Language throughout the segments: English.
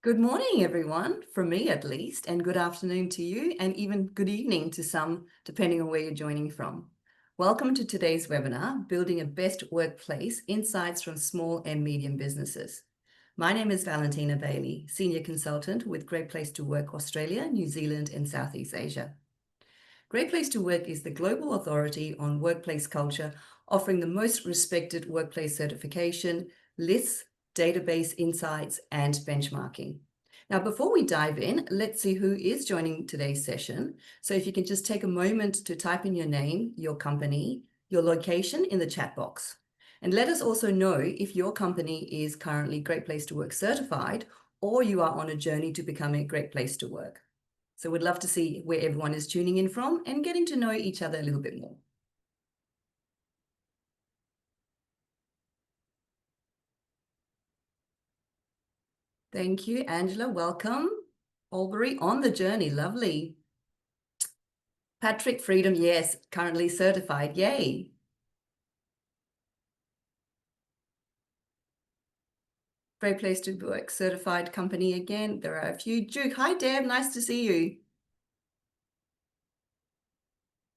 Good morning, everyone, from me at least, and good afternoon to you, and even good evening to some, depending on where you're joining from. Welcome to today's webinar, Building a Best Workplace, Insights from Small and Medium Businesses. My name is Valentina Bailey, Senior Consultant with Great Place to Work Australia, New Zealand, and Southeast Asia. Great Place to Work is the global authority on workplace culture, offering the most respected workplace certification, lists, database insights, and benchmarking. Now, before we dive in, let's see who is joining today's session. So if you can just take a moment to type in your name, your company, your location in the chat box. And let us also know if your company is currently Great Place to Work certified or you are on a journey to become a Great Place to Work. So we'd love to see where everyone is tuning in from and getting to know each other a little bit more. Thank you, Angela. Welcome. Albury on the journey. Lovely. Patrick Freedom, yes, currently certified. Yay. Great Place to Work certified company again. There are a few. Duke, hi, Deb. Nice to see you.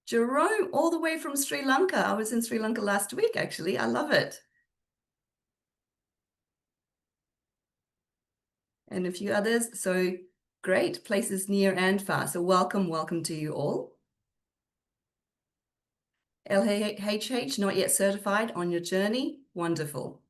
Jerome, all the way from Sri Lanka. I was in Sri Lanka last week, actually. I love it. And a few others. So great, places near and far. So welcome to you all. LHH, not yet certified on your journey. Wonderful.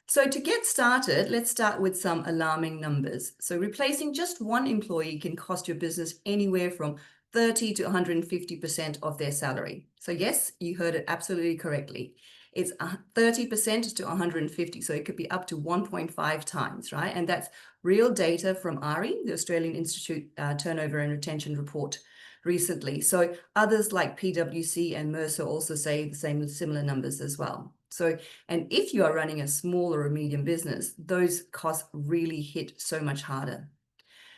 So to get started, let's start with some alarming numbers. So replacing just one employee can cost your business anywhere from 30 to 150% of their salary. So yes, you heard it absolutely correctly. It's 30% to 150, so it could be up to 1.5 times, right? And that's real data from ARI, the Australian Institute Turnover and Retention Report recently. So others like PwC and Mercer also say the same, similar numbers as well. So, and if you are running a small or a medium business, those costs really hit so much harder.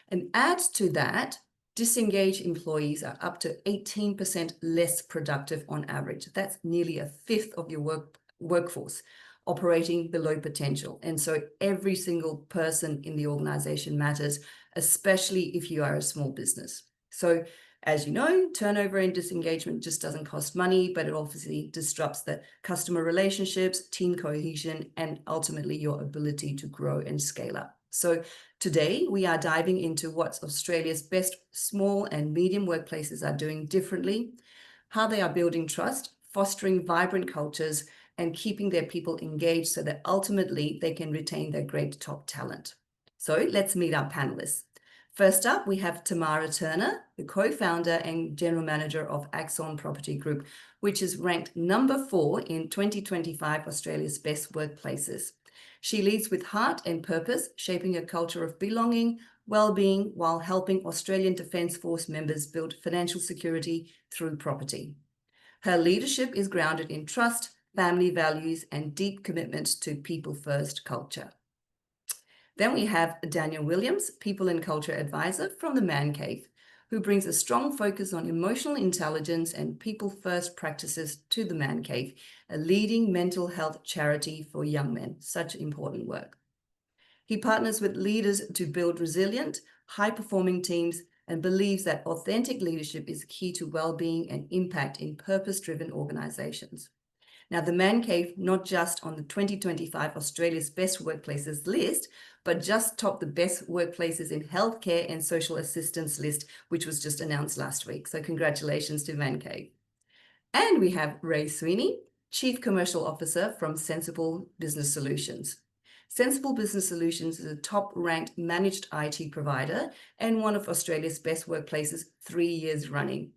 And add to that, disengaged employees are up to 18% less productive on average. That's nearly a fifth of your workforce operating below potential. And so every single person in the organization matters, especially if you are a small business. So as you know, turnover and disengagement just doesn't cost money, but it obviously disrupts the customer relationships, team cohesion, and ultimately your ability to grow and scale up. So today we are diving into what Australia's best small and medium workplaces are doing differently, how they are building trust, fostering vibrant cultures, and keeping their people engaged so that ultimately they can retain their great top talent. So let's meet our panelists. First up, we have Tamara Turner, the co-founder and general manager of Axon Property Group, which is ranked number 4 in 2025 Australia's best workplaces. She leads with heart and purpose, shaping a culture of belonging, well-being, while helping Australian Defence Force members build financial security through property. Her leadership is grounded in trust, family values, and deep commitment to people-first culture. Then we have Daniel Williams, People and Culture Advisor from the Man Cave, who brings a strong focus on emotional intelligence and people-first practices to the Man Cave, a leading mental health charity for young men. Such important work. He partners with leaders to build resilient, high-performing teams and believes that authentic leadership is key to well-being and impact in purpose-driven organizations. Now, the Man Cave, not just on the 2025 Australia's Best Workplaces list, but just topped the Best Workplaces in Healthcare and Social Assistance list, which was just announced last week. So congratulations to Man Cave. And we have Ray Sweeney, Chief Commercial Officer from Sensible Business Solutions. Sensible Business Solutions is a top-ranked managed IT provider and one of Australia's best workplaces 3 years running.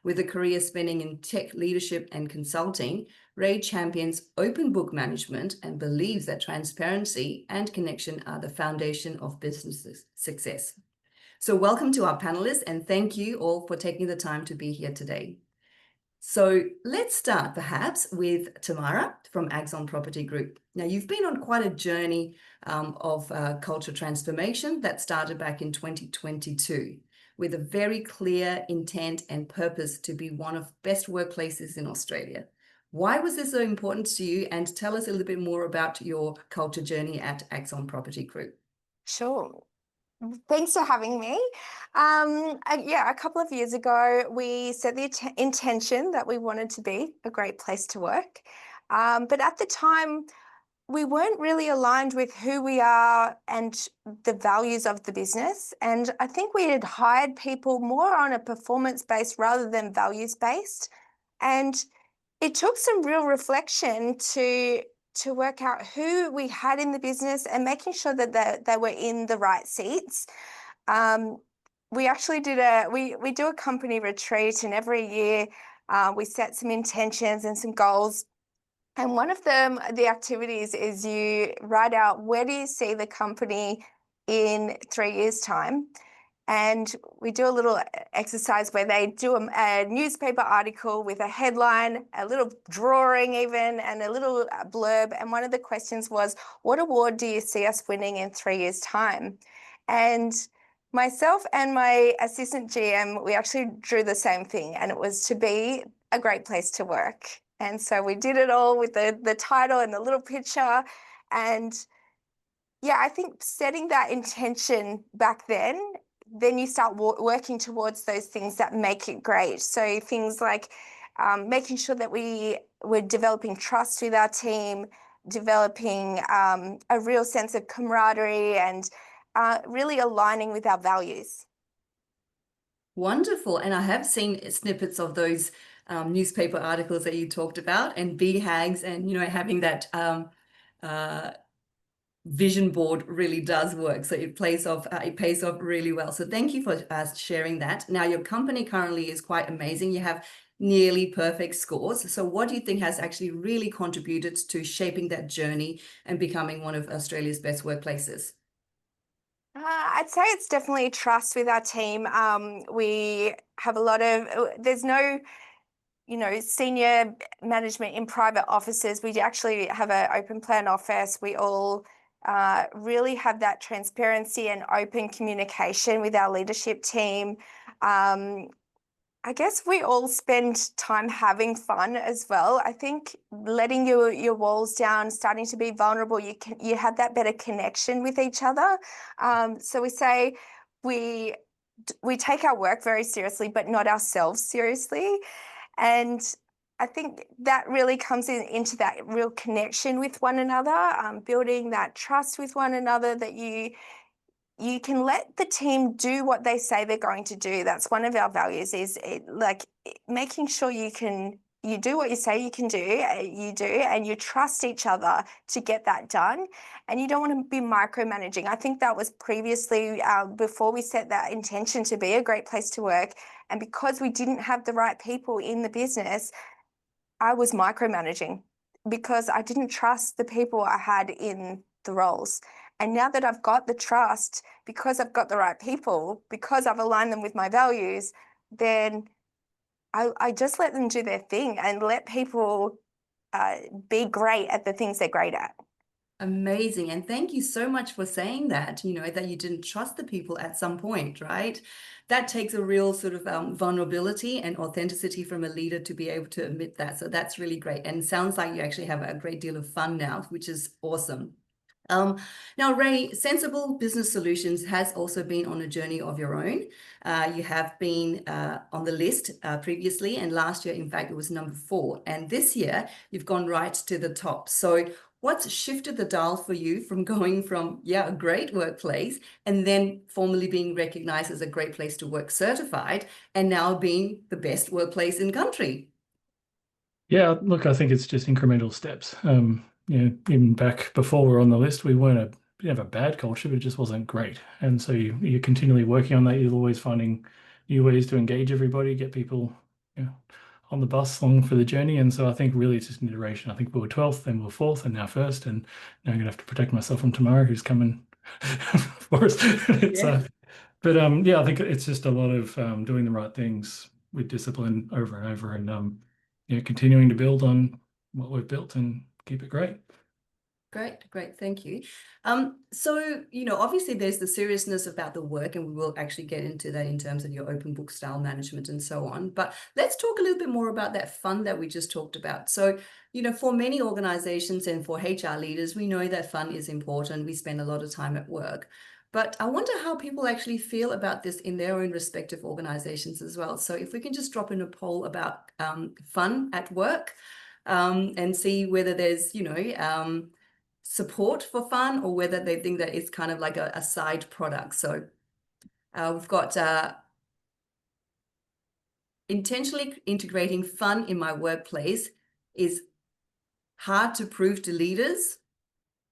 With a career spanning in tech leadership and consulting, Ray champions open book management and believes that transparency and connection are the foundation of business success. So welcome to our panelists, and thank you all for taking the time to be here today. So let's start perhaps with Tamara from Axon Property Group. Now, you've been on quite a journey of culture transformation that started back in 2022 with a very clear intent and purpose to be one of best workplaces in Australia. Why was this so important to you? And tell us a little bit more about your culture journey at Axon Property Group. Sure. Thanks for having me. Yeah, a couple of years ago, we set the intention that we wanted to be a great place to work. But at the time, we weren't really aligned with who we are and the values of the business. And I think we had hired people more on a performance-based rather than values-based. And it took some real reflection to work out who we had in the business and making sure that they were in the right seats. We actually we do a company retreat, and every year we set some intentions and some goals. And one of them, the activities, is you write out where do you see the company in 3 years' time. And we do a little exercise where they do a newspaper article with a headline, a little drawing even, and a little blurb. And one of the questions was, what award do you see us winning in 3 years' time? And myself and my assistant GM, we actually drew the same thing, and it was to be a great place to work. And so we did it all with the title and the little picture. And yeah, I think setting that intention back then you start working towards those things that make it great. So things like making sure that we're developing trust with our team, developing a real sense of camaraderie, and really aligning with our values. Wonderful. And I have seen snippets of those newspaper articles that you talked about, and BHAGs, and having that uh, vision board really does work. So it pays off really well. So thank you for sharing that. Now, your company currently is quite amazing. You have nearly perfect scores. So what do you think has actually really contributed to shaping that journey and becoming one of Australia's best workplaces? I'd say it's definitely trust with our team. We have a lot of, there's no, senior management in private offices. We actually have an open plan office. We all really have that transparency and open communication with our leadership team. I guess we all spend time having fun as well. I think letting your walls down, starting to be vulnerable, you have that better connection with each other. So we say we take our work very seriously, but not ourselves seriously. And I think that really comes into that real connection with one another, building that trust with one another, that you can let the team do what they say they're going to do. That's one of our values, is making sure you do what you say you can do, and you trust each other to get that done. And you don't want to be micromanaging. I think that was previously, before we set that intention to be a great place to work, and because we didn't have the right people in the business, I was micromanaging because I didn't trust the people I had in the roles. And now that I've got the trust, because I've got the right people, because I've aligned them with my values, then I just let them do their thing and let people be great at the things they're great at. Amazing. And thank you so much for saying that, that you didn't trust the people at some point, right? That takes a real sort of vulnerability and authenticity from a leader to be able to admit that. So that's really great. And sounds like you actually have a great deal of fun now, which is awesome. Now, Ray, Sensible Business Solutions has also been on a journey of your own. You have been on the list previously, and last year, in fact, it was number 4. And this year, you've gone right to the top. So what's shifted the dial for you from going from, a great workplace, and then formally being recognized as a great place to work certified, and now being the best workplace in country? Yeah, look, I think it's just incremental steps. Even back before we were on the list, we didn't have a bad culture, but it just wasn't great. And so you're continually working on that. You're always finding new ways to engage everybody, get people, on the bus along for the journey. And so I think really it's just an iteration. I think we were 12th, then we were 4th, and now 1st. And now I'm gonna have to protect myself from Tamara, who's coming for us. But I think it's just a lot of doing the right things with discipline over and over, and continuing to build on what we've built and keep it great. Great. Thank you. So, obviously there's the seriousness about the work, and we will actually get into that in terms of your open book style management and so on. But let's talk a little bit more about that fun that we just talked about. So, for many organizations and for HR leaders, we know that fun is important. We spend a lot of time at work. But I wonder how people actually feel about this in their own respective organizations as well. So if we can just drop in a poll about fun at work, and see whether there's, support for fun, or whether they think that it's kind of like a side product. So we've got intentionally integrating fun in my workplace is hard to prove to leaders.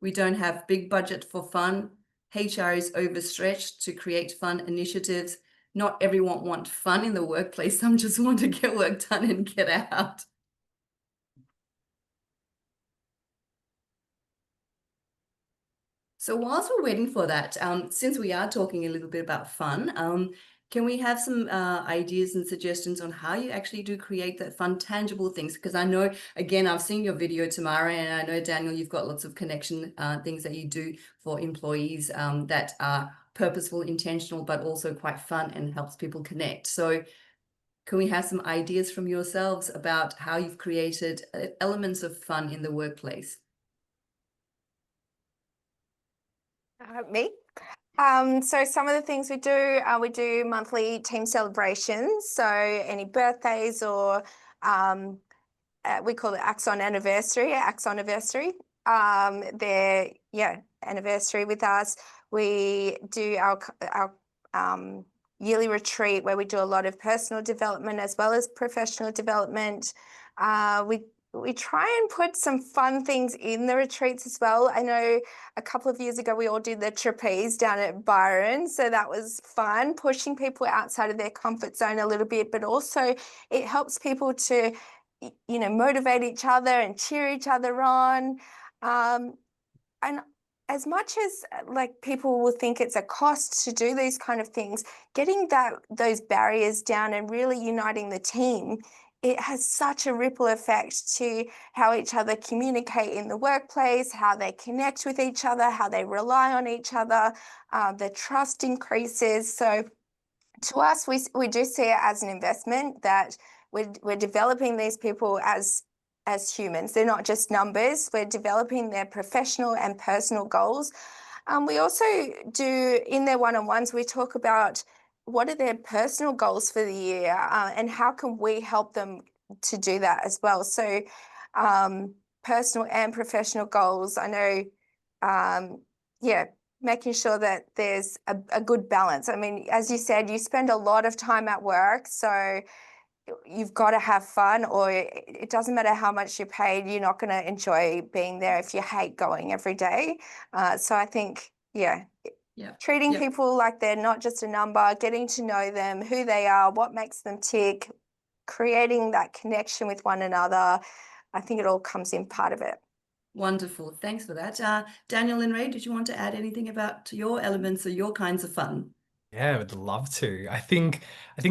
We don't have big budget for fun. HR is overstretched to create fun initiatives. Not everyone wants fun in the workplace. Some just want to get work done and get out. So whilst we're waiting for that, since we are talking a little bit about fun, can we have some ideas and suggestions on how you actually do create that fun, tangible things? Because I know, again, I've seen your video, Tamara, and I know, Daniel, you've got lots of connection things that you do for employees that are purposeful, intentional, but also quite fun and helps people connect. So can we have some ideas from yourselves about how you've created elements of fun in the workplace? Me? So some of the things we do monthly team celebrations. So any birthdays or we call it Axon anniversary, their anniversary with us. We do our yearly retreat where we do a lot of personal development as well as professional development. We try and put some fun things in the retreats as well. I know a couple of years ago we all did the trapeze down at Byron, so that was fun, pushing people outside of their comfort zone a little bit, but also it helps people to, motivate each other and cheer each other on. And as much as people will think it's a cost to do these kind of things, getting those barriers down and really uniting the team, it has such a ripple effect to how each other communicate in the workplace, how they connect with each other, how they rely on each other, the trust increases. So to us, we do see it as an investment that we're developing these people as humans. They're not just numbers. We're developing their professional and personal goals. We also do, in their one-on-ones, we talk about what are their personal goals for the year and how can we help them to do that as well. So personal and professional goals, I know, making sure that there's a good balance. I mean, as you said, you spend a lot of time at work, so you've got to have fun, or it doesn't matter how much you're paid, you're not going to enjoy being there if you hate going every day. So I think, treating people like they're not just a number, getting to know them, who they are, what makes them tick, creating that connection with one another. I think it all comes in part of it. Wonderful. Thanks for that. Daniel and Ray, did you want to add anything about your elements or your kinds of fun? Yeah, I would love to. I think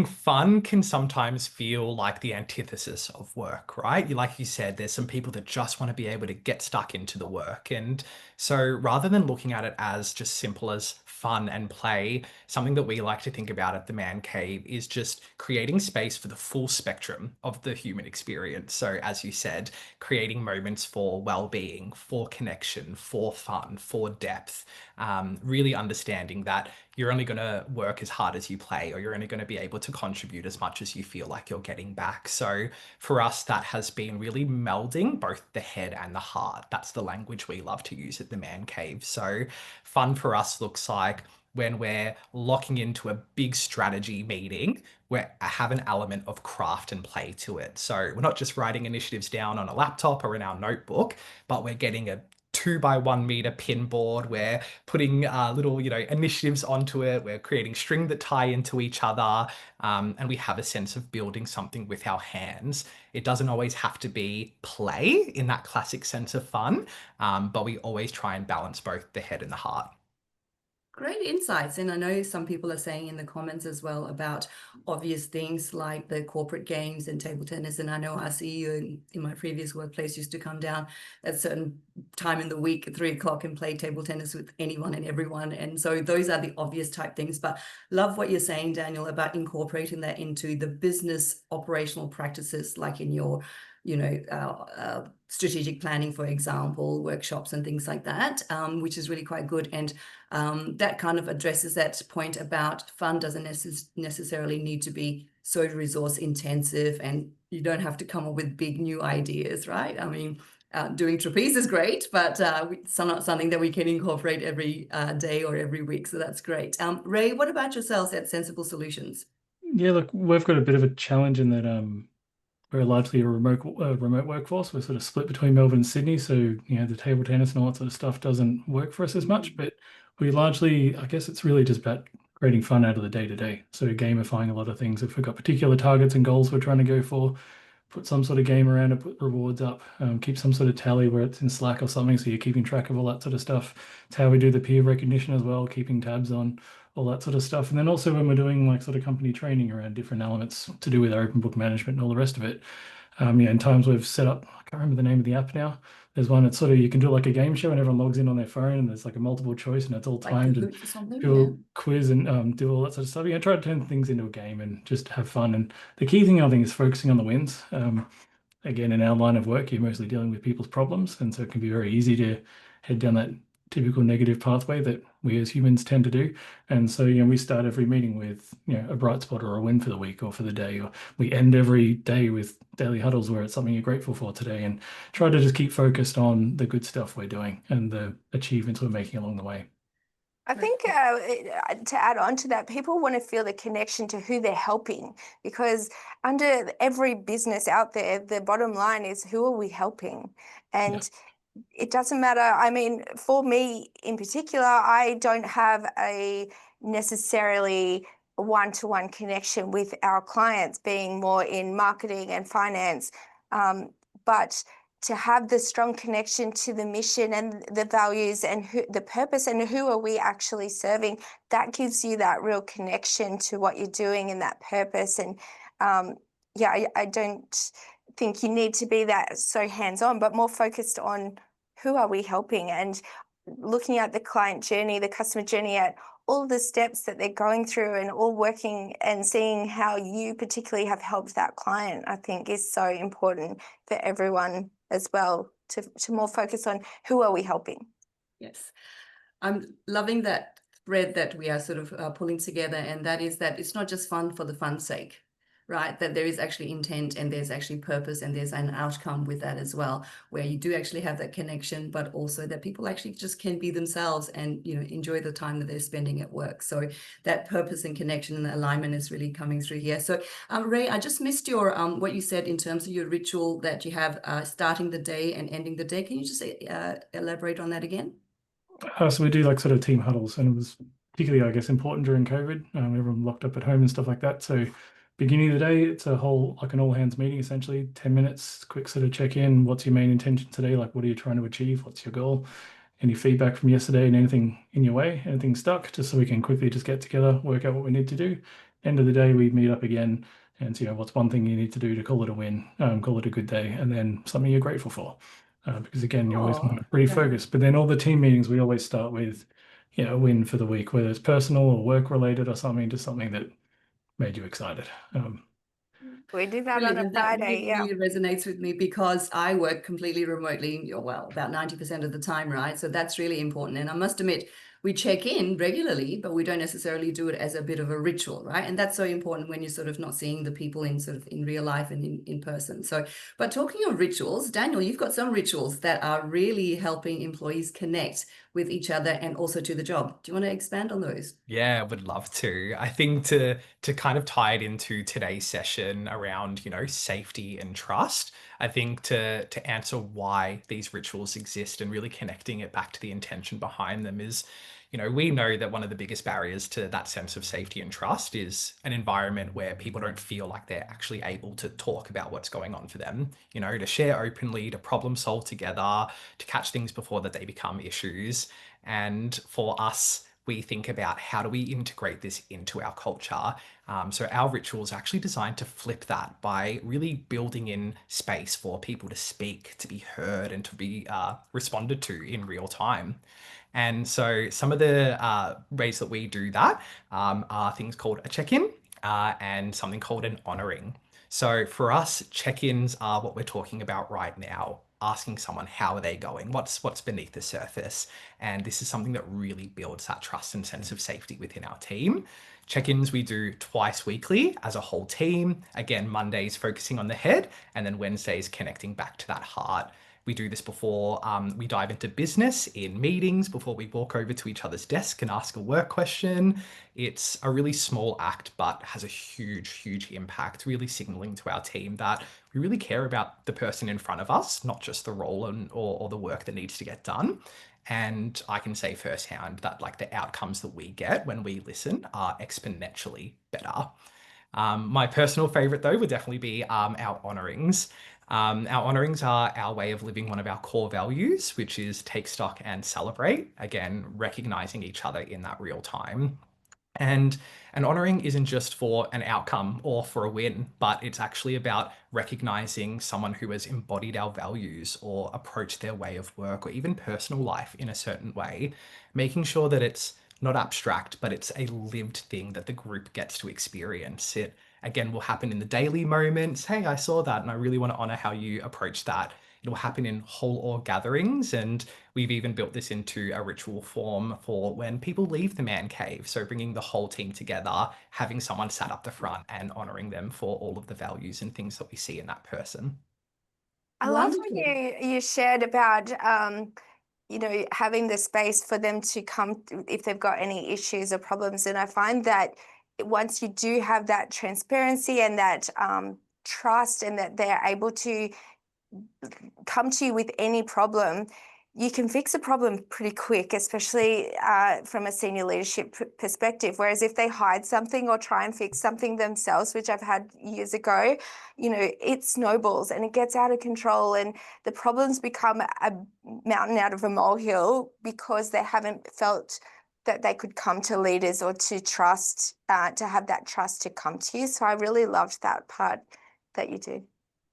fun can sometimes feel like the antithesis of work, right? Like you said, there's some people that just want to be able to get stuck into the work. And so rather than looking at it as just simple as fun and play, something that we like to think about at the Man Cave is just creating space for the full spectrum of the human experience. So as you said, creating moments for well-being, for connection, for fun, for depth, really understanding that you're only going to work as hard as you play, or you're only going to be able to contribute as much as you feel like you're getting back. So for us, that has been really melding both the head and the heart. That's the language we love to use at the Man Cave. So fun for us looks like when we're locking into a big strategy meeting, we have an element of craft and play to it. So we're not just writing initiatives down on a laptop or in our notebook, but we're getting a 2x1 meter pin board. We're putting little, initiatives onto it. We're creating string that tie into each other. And we have a sense of building something with our hands. It doesn't always have to be play in that classic sense of fun, but we always try and balance both the head and the heart. Great insights. And I know some people are saying in the comments as well about obvious things like the corporate games and table tennis. And I know our CEO in my previous workplace used to come down at a certain time in the week at 3 o'clock and play table tennis with anyone and everyone. And so those are the obvious type things. But love what you're saying, Daniel, about incorporating that into the business operational practices, like in your strategic planning, for example, workshops and things like that, which is really quite good. And that kind of addresses that point about fun doesn't necessarily need to be so resource intensive, and you don't have to come up with big new ideas, right? I mean, doing trapeze is great, but it's not something that we can incorporate every day or every week. So that's great. Ray, what about yourselves at Sensible Solutions? Yeah, look, we've got a bit of a challenge in that we're largely a remote workforce. We're sort of split between Melbourne and Sydney, so the table tennis and all that sort of stuff doesn't work for us as much. But we largely, I guess, it's really just about creating fun out of the day to day. So gamifying a lot of things. If we've got particular targets and goals we're trying to go for, put some sort of game around it, put rewards up, keep some sort of tally where it's in Slack or something, so you're keeping track of all that sort of stuff. It's how we do the peer recognition as well, keeping tabs on all that sort of stuff. And then also when we're doing like sort of company training around different elements to do with our open book management and all the rest of it. In times we've set up, I can't remember the name of the app now. There's one that's sort of, you can do like a game show and everyone logs in on their phone and there's like a multiple choice and it's all timed and or something, do a quiz and do all that sort of stuff. Try to turn things into a game and just have fun. And the key thing I think is focusing on the wins. Again, in our line of work, you're mostly dealing with people's problems. And so it can be very easy to head down that typical negative pathway that we as humans tend to do. And so, we start every meeting with, a bright spot or a win for the week or for the day, or we end every day with daily huddles where it's something you're grateful for today, and try to just keep focused on the good stuff we're doing and the achievements we're making along the way. I think to add on to that, people want to feel the connection to who they're helping, because under every business out there, the bottom line is, who are we helping? And it doesn't matter. I mean, for me in particular, I don't have a necessarily one-to-one connection with our clients, being more in marketing and finance, but to have the strong connection to the mission and the values and the purpose and who are we actually serving, that gives you that real connection to what you're doing and that purpose. And I don't think you need to be that so hands-on, but more focused on who are we helping, and looking at the client journey, the customer journey, at all the steps that they're going through and all working, and seeing how you particularly have helped that client, I think is so important for everyone as well, to more focus on who are we helping. Yes. I'm loving that thread that we are sort of pulling together, and that is that it's not just fun for the fun's sake, right? That there is actually intent and there's actually purpose and there's an outcome with that as well, where you do actually have that connection, but also that people actually just can be themselves and, enjoy the time that they're spending at work. So that purpose and connection and alignment is really coming through here. So Ray, I just missed your what you said in terms of your ritual that you have starting the day and ending the day. Can you just elaborate on that again? So we do like sort of team huddles, and it was particularly, I guess, important during COVID. Everyone locked up at home and stuff like that. So beginning of the day, it's a whole, like an all hands meeting, essentially 10 minutes, quick sort of check in. What's your main intention today? Like, what are you trying to achieve? What's your goal? Any feedback from yesterday and anything in your way, anything stuck, just so we can quickly just get together, work out what we need to do. End of the day, we meet up again and see, what's one thing you need to do to call it a win, call it a good day, and then something you're grateful for. Because again, you always want to refocus. But then all the team meetings, we always start with, a win for the week, whether it's personal or work related or something, just something that made you excited. We do that on a Friday. That really resonates with me, because I work completely remotely, well, about 90% of the time, right? So that's really important. And I must admit, we check in regularly, but we don't necessarily do it as a bit of a ritual, right? And that's so important when you're sort of not seeing the people in real life and in person. So, but talking of rituals, Daniel, you've got some rituals that are really helping employees connect with each other and also to the job. Do you want to expand on those? Yeah, I would love to. I think to kind of tie it into today's session around, safety and trust, I think to answer why these rituals exist and really connecting it back to the intention behind them is, we know that one of the biggest barriers to that sense of safety and trust is an environment where people don't feel like they're actually able to talk about what's going on for them, to share openly, to problem solve together, to catch things before that they become issues. And for us, we think about how do we integrate this into our culture. So our rituals are actually designed to flip that by really building in space for people to speak, to be heard, and to be responded to in real time. And so some of the ways that we do that are things called a check-in and something called an honoring. So for us, check-ins are what we're talking about right now. Asking someone how are they going, what's beneath the surface, and this is something that really builds that trust and sense of safety within our team. Check-ins we do twice weekly as a whole team. Again, Mondays focusing on the head, and then Wednesdays connecting back to that heart. We do this before we dive into business in meetings, before we walk over to each other's desk and ask a work question. It's a really small act, but has a huge, huge impact, really signaling to our team that we really care about the person in front of us, not just the role or the work that needs to get done. And I can say firsthand that like the outcomes that we get when we listen are exponentially better. My personal favorite, though, would definitely be our honourings. Our honourings are our way of living one of our core values, which is take stock and celebrate. Again, recognising each other in that real time. And an honouring isn't just for an outcome or for a win, but it's actually about recognizing someone who has embodied our values or approached their way of work or even personal life in a certain way, making sure that it's not abstract, but it's a lived thing that the group gets to experience. It again will happen in the daily moments. Hey, I saw that and I really want to honor how you approach that. It will happen in whole org gatherings, and we've even built this into a ritual form for when people leave the man cave. So bringing the whole team together, having someone sat up the front and honoring them for all of the values and things that we see in that person. I love what Wonderful. you shared about having the space for them to come if they've got any issues or problems. And I find that once you do have that transparency and that trust, and that they're able to come to you with any problem, you can fix a problem pretty quick, especially from a senior leadership perspective. Whereas if they hide something or try and fix something themselves, which I've had years ago, it snowballs and it gets out of control, and the problems become a mountain out of a molehill because they haven't felt that they could come to leaders or to trust, to have that trust to come to you. So I really loved that part that you do.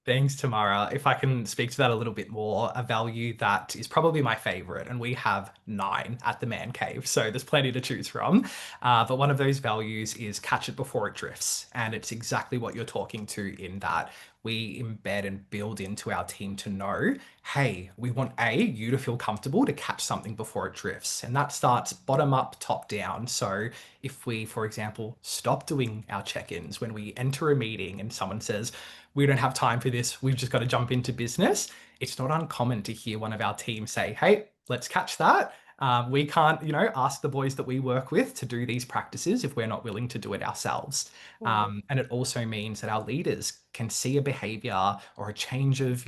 Thanks, Tamara. If I can speak to that a little bit more, a value that is probably my favorite, and we have 9 at the Man Cave, so there's plenty to choose from. But one of those values is catch it before it drifts. And it's exactly what you're talking to in that we embed and build into our team to know, hey, we want you to feel comfortable to catch something before it drifts. And that starts bottom up, top down. So if we, for example, stop doing our check-ins when we enter a meeting and someone says, we don't have time for this, we've just got to jump into business, it's not uncommon to hear one of our team say, hey, let's catch that. We can't, ask the boys that we work with to do these practices if we're not willing to do it ourselves. And it also means that our leaders can see a behavior or a change of,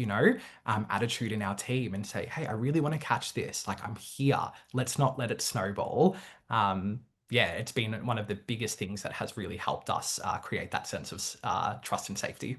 attitude in our team and say, hey, I really want to catch this. Like, I'm here. Let's not let it snowball. Yeah, it's been one of the biggest things that has really helped us create that sense of trust and safety.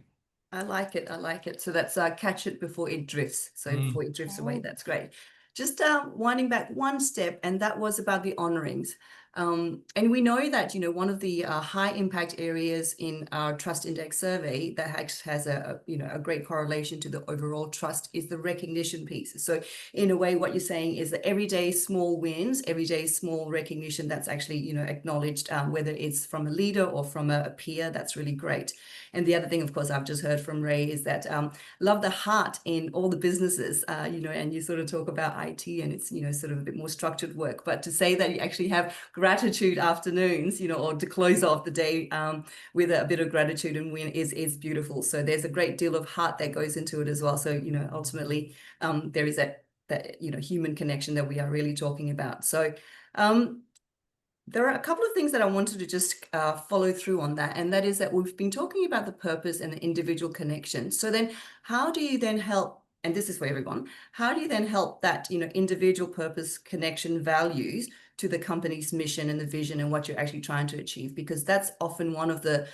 I like it. I like it. So that's catch it before it drifts. So before it drifts away, that's great. Just winding back one step, and that was about the honorings. And we know that, one of the high impact areas in our trust index survey that has a great correlation to the overall trust is the recognition piece. So in a way, what you're saying is that everyday small wins, everyday small recognition that's actually, acknowledged, whether it's from a leader or from a peer, that's really great. And the other thing, of course, I've just heard from Ray is that love the heart in all the businesses, and you sort of talk about IT and it's, sort of a bit more structured work. But to say that you actually have gratitude afternoons, or to close off the day with a bit of gratitude and win is beautiful. So there's a great deal of heart that goes into it as well. So, ultimately there is that human connection that we are really talking about. So there are a couple of things that I wanted to just follow through on that, and that is that we've been talking about the purpose and the individual connection. So then how do you then help, and this is for everyone, how do you then help that, individual purpose, connection, values to the company's mission and the vision and what you're actually trying to achieve? Because that's often one of the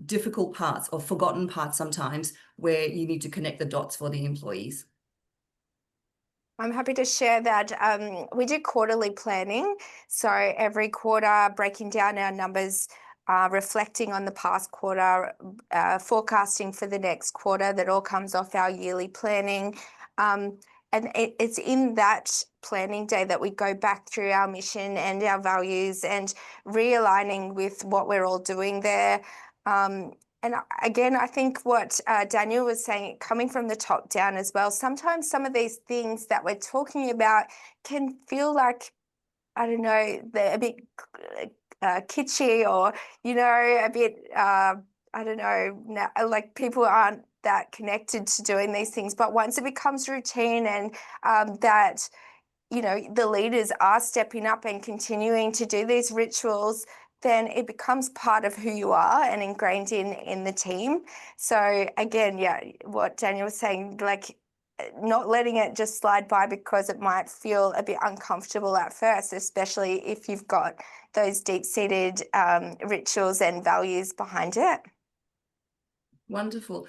difficult parts or forgotten parts sometimes, where you need to connect the dots for the employees. I'm happy to share that we do quarterly planning. So every quarter, breaking down our numbers, reflecting on the past quarter, forecasting for the next quarter. That all comes off our yearly planning. And it's in that planning day that we go back through our mission and our values and realigning with what we're all doing there. And again, I think what Daniel was saying, coming from the top down as well, sometimes some of these things that we're talking about can feel like, I don't know, they're a bit kitschy, or, you know, a bit, I don't know, like people aren't that connected to doing these things. But once it becomes routine and that, you know, the leaders are stepping up and continuing to do these rituals, then it becomes part of who you are and ingrained in the team. So again, yeah, what Daniel was saying, like not letting it just slide by because it might feel a bit uncomfortable at first, especially if you've got those deep-seated rituals and values behind it. Wonderful.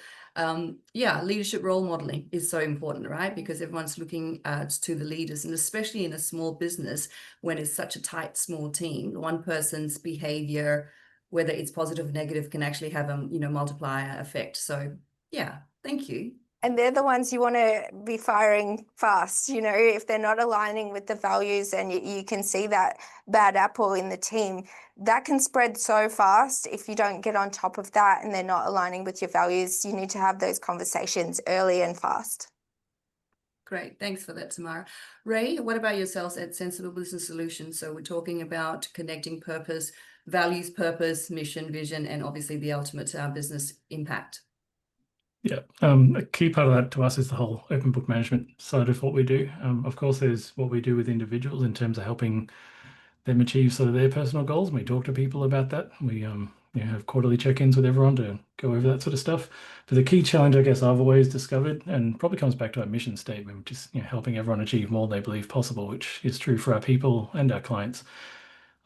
Yeah, leadership role modeling is so important, right? Because everyone's looking to the leaders, and especially in a small business when it's such a tight, small team, one person's behavior, whether it's positive or negative, can actually have a, you know, multiplier effect. So yeah, thank you. And they're the ones you want to be firing fast, you know, if they're not aligning with the values and you can see that bad apple in the team, that can spread so fast if you don't get on top of that and they're not aligning with your values. You need to have those conversations early and fast. Great. Thanks for that, Tamara. Ray, what about yourselves at Sensible Business Solutions? So we're talking about connecting purpose, values, purpose, mission, vision, and obviously the ultimate business impact. Yeah, a key part of that to us is the whole open book management side of what we do. Of course, there's what we do with individuals in terms of helping them achieve sort of their personal goals. And we talk to people about that. We you know, have quarterly check-ins with everyone to go over that sort of stuff. But the key challenge, I guess, I've always discovered, and probably comes back to our mission statement, which is, you know, helping everyone achieve more they believe possible, which is true for our people and our clients.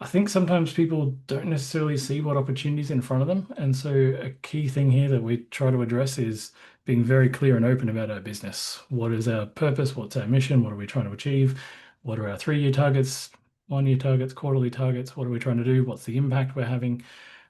I think sometimes people don't necessarily see what opportunities in front of them. And so a key thing here that we try to address is being very clear and open about our business. What is our purpose? What's our mission? What are we trying to achieve? What are our 3-year targets, 1-year targets, quarterly targets? What are we trying to do? What's the impact we're having?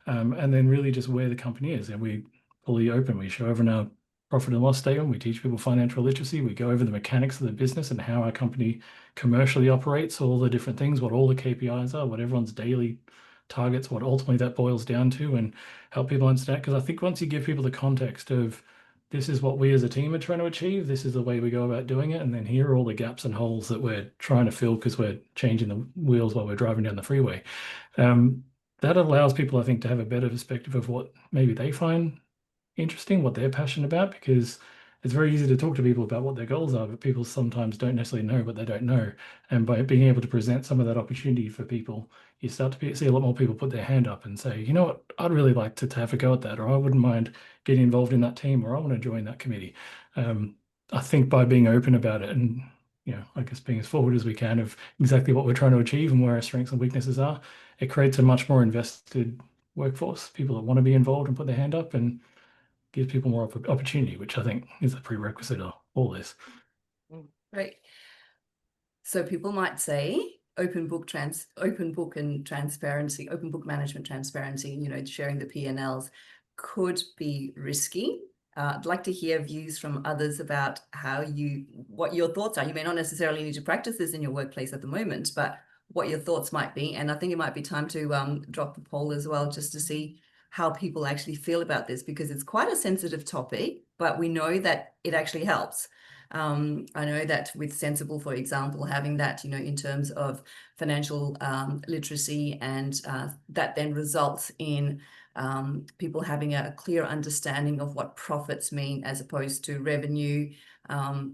And then really just where the company is. And we fully open. We show everyone our profit and loss statement. We teach people financial literacy. We go over the mechanics of the business and how our company commercially operates, all the different things, what all the KPIs are, what everyone's daily targets, what ultimately that boils down to, and help people understand. Because I think once you give people the context of this is what we as a team are trying to achieve, this is the way we go about doing it, and then here are all the gaps and holes that we're trying to fill because we're changing the wheels while we're driving down the freeway. That allows people, I think, to have a better perspective of what maybe they find interesting, what they're passionate about, because it's very easy to talk to people about what their goals are, but people sometimes don't necessarily know what they don't know. And by being able to present some of that opportunity for people, you start to see a lot more people put their hand up and say, you know what, I'd really like to have a go at that, or I wouldn't mind getting involved in that team, or I want to join that committee. I think by being open about it and, you know, I guess being as forward as we can of exactly what we're trying to achieve and where our strengths and weaknesses are, it creates a much more invested workforce, people that want to be involved and put their hand up, and gives people more opportunity, which I think is a prerequisite of all this. Right. So people might say open book and transparency, open book management transparency, you know, sharing the P&Ls could be risky. I'd like to hear views from others about what your thoughts are. You may not necessarily need to practice this in your workplace at the moment, but what your thoughts might be. And I think it might be time to drop the poll as well, just to see how people actually feel about this, because it's quite a sensitive topic, but we know that it actually helps. I know that with Sensible, for example, having that, you know, in terms of financial literacy, and that then results in people having a clear understanding of what profits mean as opposed to revenue.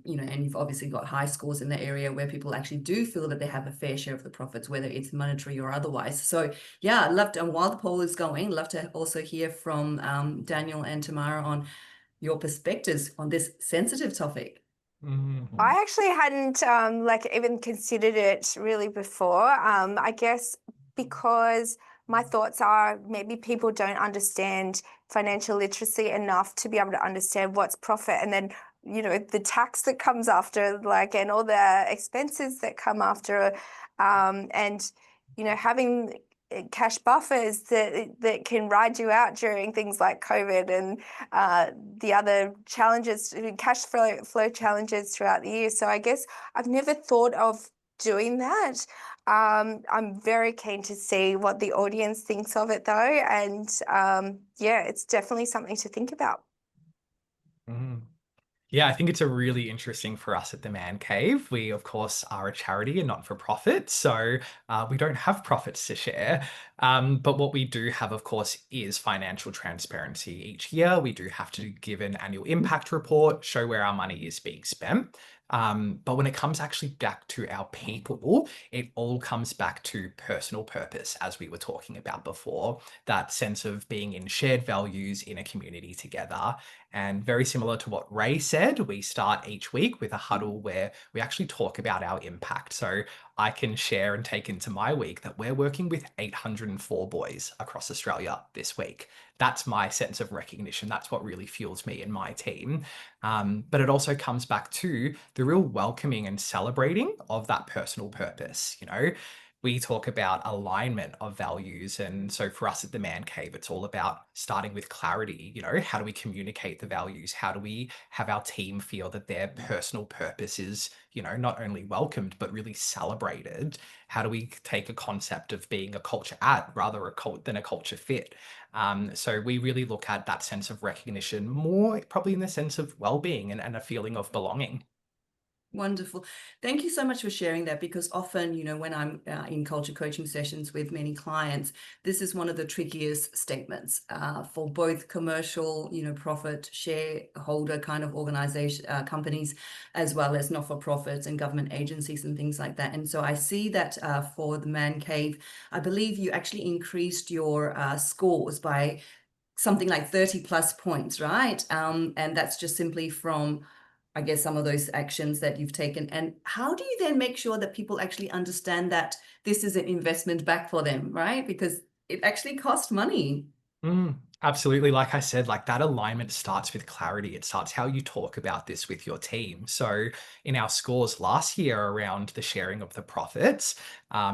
You know, and you've obviously got high scores in the area where people actually do feel that they have a fair share of the profits, whether it's monetary or otherwise. So yeah, I'd love to, and while the poll is going, love to also hear from Daniel and Tamara on your perspectives on this sensitive topic. I actually hadn't like even considered it really before. I guess because my thoughts are maybe people don't understand financial literacy enough to be able to understand what's profit, and then, you know, the tax that comes after, like, and all the expenses that come after, and, you know, having cash buffers that can ride you out during things like COVID and the other challenges, cash flow challenges throughout the year. So I guess I've never thought of doing that. I'm very keen to see what the audience thinks of it though. And yeah, it's definitely something to think about. Mhm. Yeah, I think it's a really interesting for us at the Man Cave. We, of course, are a charity and not for profit, so we don't have profits to share. But what we do have, of course, is financial transparency. Each year, we do have to give an annual impact report, show where our money is being spent. But when it comes actually back to our people, it all comes back to personal purpose, as we were talking about before, that sense of being in shared values in a community together. And very similar to what Ray said, we start each week with a huddle where we actually talk about our impact. So I can share and take into my week that we're working with 804 boys across Australia this week. That's my sense of recognition. That's what really fuels me and my team. But it also comes back to the real welcoming and celebrating of that personal purpose. You know, we talk about alignment of values. And so for us at the Man Cave, it's all about starting with clarity. You know, how do we communicate the values? How do we have our team feel that their personal purpose is, you know, not only welcomed, but really celebrated? How do we take a concept of being a culture add rather than a culture fit? So we really look at that sense of recognition more probably in the sense of well-being and a feeling of belonging. Wonderful. Thank you so much for sharing that, because often, you know, when I'm in culture coaching sessions with many clients, this is one of the trickiest statements for both commercial, you know, profit shareholder kind of organization companies, as well as not-for-profits and government agencies and things like that. And so I see that for the Man Cave, I believe you actually increased your scores by something like 30 plus points, right? And that's just simply from, I guess, some of those actions that you've taken. And how do you then make sure that people actually understand that this is an investment back for them, right? Because it actually costs money. Absolutely. Like I said, like that alignment starts with clarity. It starts how you talk about this with your team. So in our scores last year around the sharing of the profits,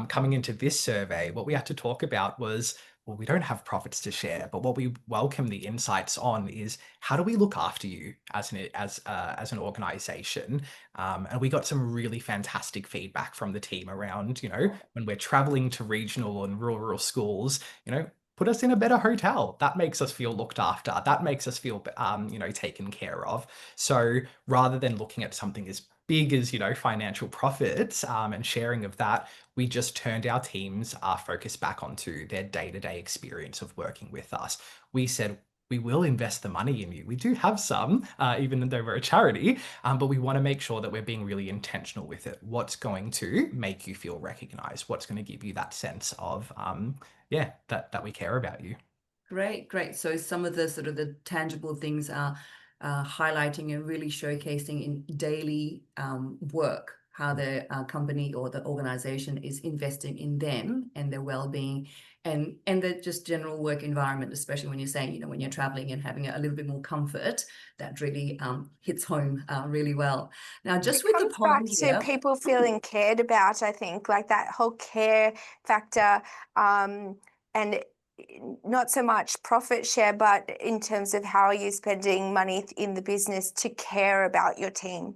coming into this survey, what we had to talk about was, well, we don't have profits to share, but what we welcome the insights on is how do we look after you as an organization? And we got some really fantastic feedback from the team around, you know, when we're traveling to regional and rural schools, you know, put us in a better hotel. That makes us feel looked after. That makes us feel, you know, taken care of. So rather than looking at something as big as, you know, financial profits and sharing of that, we just turned our team's focus back onto their day-to-day experience of working with us. We said, we will invest the money in you. We do have some, even though we're a charity, but we want to make sure that we're being really intentional with it. What's going to make you feel recognized? What's going to give you that sense of, yeah, that we care about you. Great, great. So some of the sort of the tangible things are highlighting and really showcasing in daily work how the company or the organization is investing in them and their well-being, and the just general work environment, especially when you're saying, you know, when you're traveling and having a little bit more comfort, that really hits home really well. Now, just It with the comes poll back to here. people feeling cared about, I think, like that whole care factor, and not so much profit share, but in terms of how you're spending money in the business to care about your team.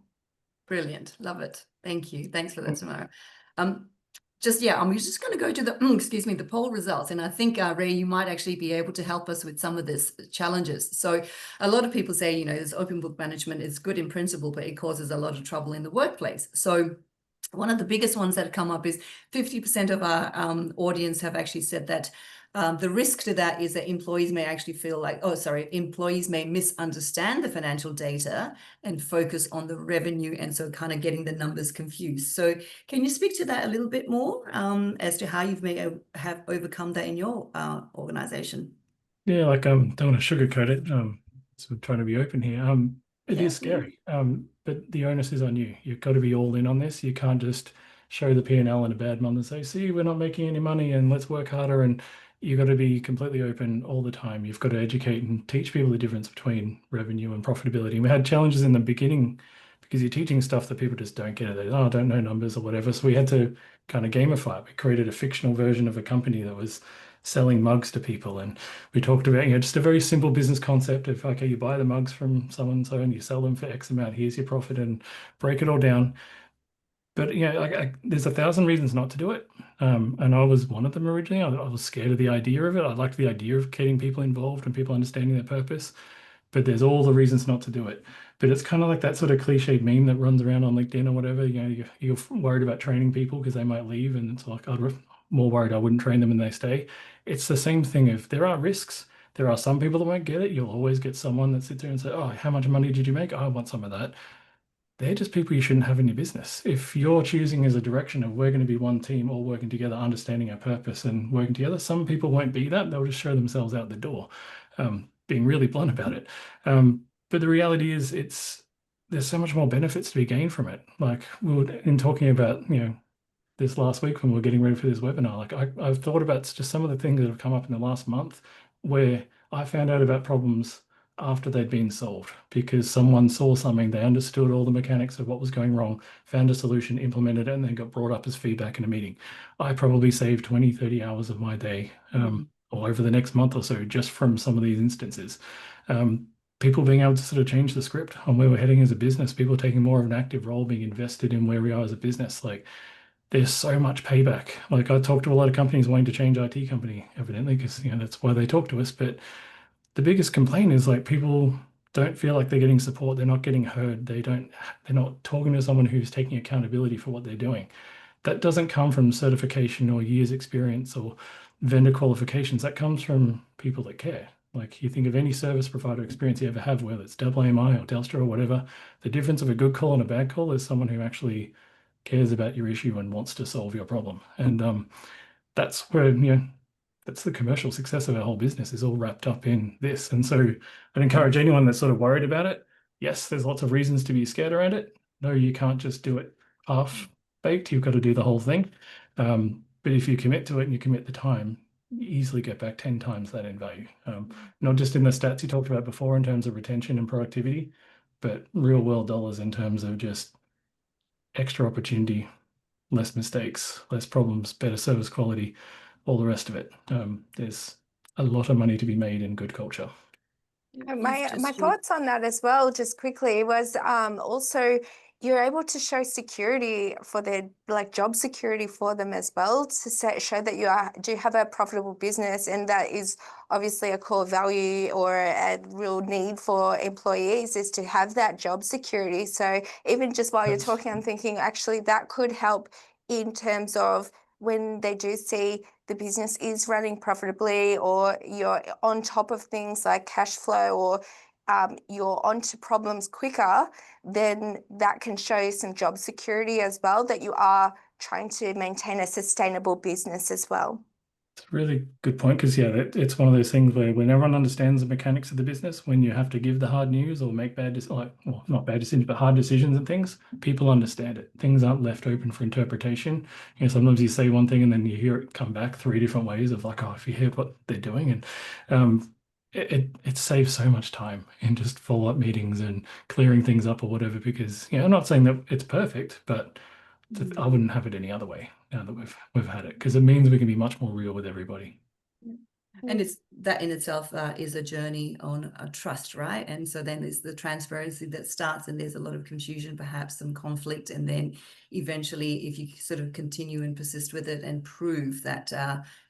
Brilliant. Love it. Thank you. Thanks for that, Tamara. Yeah, I'm just going to go to the, excuse me, the poll results. And I think, Ray, you might actually be able to help us with some of this challenges. So a lot of people say, you know, this open book management is good in principle, but it causes a lot of trouble in the workplace. So one of the biggest ones that come up is 50% of our audience have actually said that the risk to that is that employees may actually feel like, employees may misunderstand the financial data and focus on the revenue, and so kind of getting the numbers confused. So can you speak to that a little bit more as to how you've have overcome that in your organization? Yeah, like don't want to sugarcoat it. So we're trying to be open here. It is scary. But the onus is on you. You've got to be all in on this. You can't just show the P&L in a bad month and say, see, we're not making any money and let's work harder. And you've got to be completely open all the time. You've got to educate and teach people the difference between revenue and profitability. And we had challenges in the beginning because you're teaching stuff that people just don't get. They don't know numbers or whatever. So we had to kind of gamify it. We created a fictional version of a company that was selling mugs to people, and we talked about, you know, just a very simple business concept of, okay, you buy the mugs from so and so and you sell them for X amount, here's your profit, and break it all down. But there's 1,000 reasons not to do it. And I was one of them originally. I was scared of the idea of it. I liked the idea of getting people involved and people understanding their purpose. But there's all the reasons not to do it. But it's kind of like that sort of cliched meme that runs around on LinkedIn or whatever. You're worried about training people because they might leave, and it's like more worried I wouldn't train them and they stay. It's the same thing. If there are risks, there are some people that won't get it. You'll always get someone that sits there and say, "Oh, how much money did you make? Oh, I want some of that." They're just people you shouldn't have in your business. If you're choosing as a direction of we're going to be one team, all working together, understanding our purpose and working together, some people won't be that. They'll just show themselves out the door, being really blunt about it. But the reality is there's so much more benefits to be gained from it. Like we were in talking about, this last week when we were getting ready for this webinar, like I've thought about just some of the things that have come up in the last month where I found out about problems after they'd been solved because someone saw something, they understood all the mechanics of what was going wrong, found a solution, implemented it, and then got brought up as feedback in a meeting. I probably saved 20, 30 hours of my day or over the next month or so just from some of these instances. People being able to sort of change the script on where we're heading as a business, people taking more of an active role, being invested in where we are as a business. Like there's so much payback. Like I talk to a lot of companies wanting to change IT company, evidently, because that's why they talk to us. But the biggest complaint is like people don't feel like they're getting support. They're not getting heard. They're not talking to someone who's taking accountability for what they're doing. That doesn't come from certification or years experience or vendor qualifications. That comes from people that care. Like you think of any service provider experience you ever have, whether it's AMI or Telstra or whatever, the difference of a good call and a bad call is someone who actually cares about your issue and wants to solve your problem. And that's where, that's the commercial success of our whole business is all wrapped up in this. And so I'd encourage anyone that's sort of worried about it. Yes, there's lots of reasons to be scared around it. No, you can't just do it half baked. You've got to do the whole thing. But if you commit to it and you commit the time, you easily get back 10 times that in value. Not just in the stats you talked about before in terms of retention and productivity, but real world dollars in terms of just extra opportunity, less mistakes, less problems, better service quality, all the rest of it. There's a lot of money to be made in good culture. My thoughts on that as well, just quickly, was also you're able to show security for their job security for them as well, to show that you do have a profitable business, and that is obviously a core value or a real need for employees is to have that job security. So even just while you're talking, I'm thinking actually that could help in terms of when they do see the business is running profitably, or you're on top of things like cash flow, or you're onto problems quicker, then that can show some job security as well, that you are trying to maintain a sustainable business as well. It's a really good point because, it's one of those things where when everyone understands the mechanics of the business, when you have to give the hard news or make not bad decisions, but hard decisions and things, people understand it. Things aren't left open for interpretation. Sometimes you say one thing and then you hear it come back 3 different ways of like, oh, if you hear what they're doing. And it saves so much time in just follow-up meetings and clearing things up or whatever, because, I'm not saying that it's perfect, but I wouldn't have it any other way now that we've had it, because it means we can be much more real with everybody. And it's that in itself is a journey on a trust, right? And so then there's the transparency that starts, and there's a lot of confusion, perhaps some conflict, and then eventually, if you sort of continue and persist with it and prove that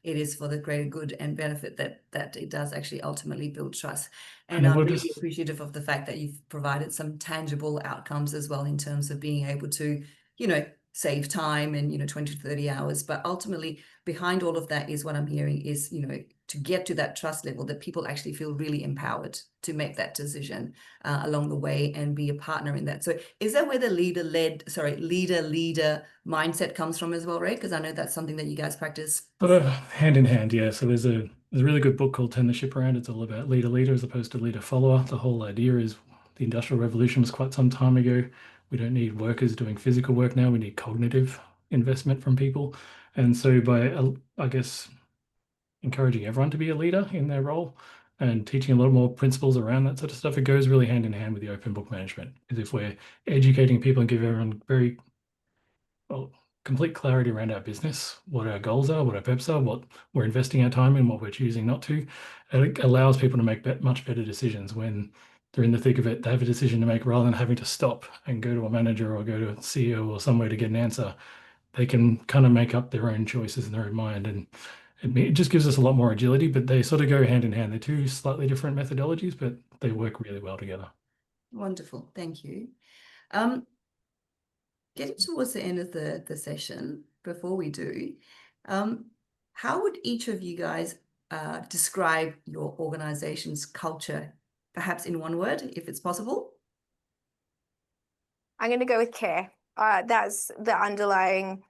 it is for the greater good and benefit, that it does actually ultimately build trust. And I'm really appreciative of the fact that you've provided some tangible outcomes as well in terms of being able to, save time and 20 to 30 hours, but ultimately behind all of that is what I'm hearing is to get to that trust level, that people actually feel really empowered to make that decision along the way and be a partner in that. So is that where the leader mindset comes from as well, Ray? Because I know that's something that you guys practice. Hand in hand, yeah. So there's a really good book called Turn the Ship Around. It's all about leader as opposed to leader follower. The whole idea is the Industrial Revolution was quite some time ago. We don't need workers doing physical work now. We need cognitive investment from people. And so by, I guess, encouraging everyone to be a leader in their role and teaching a lot more principles around that sort of stuff, it goes really hand in hand with the open book management. Because if we're educating people and give everyone very complete clarity around our business, what our goals are, what our peps are, what we're investing our time in, what we're choosing not to, it allows people to make much better decisions when they're in the thick of it, they have a decision to make rather than having to stop and go to a manager or go to a CEO or somewhere to get an answer. They can kind of make up their own choices in their own mind, and it just gives us a lot more agility, but they sort of go hand in hand. They're two slightly different methodologies, but they work really well together. Wonderful. Thank you. Getting towards the end of the session, before we do, how would each of you guys describe your organization's culture, perhaps in one word, if it's possible? I'm going to go with care. That's the underlying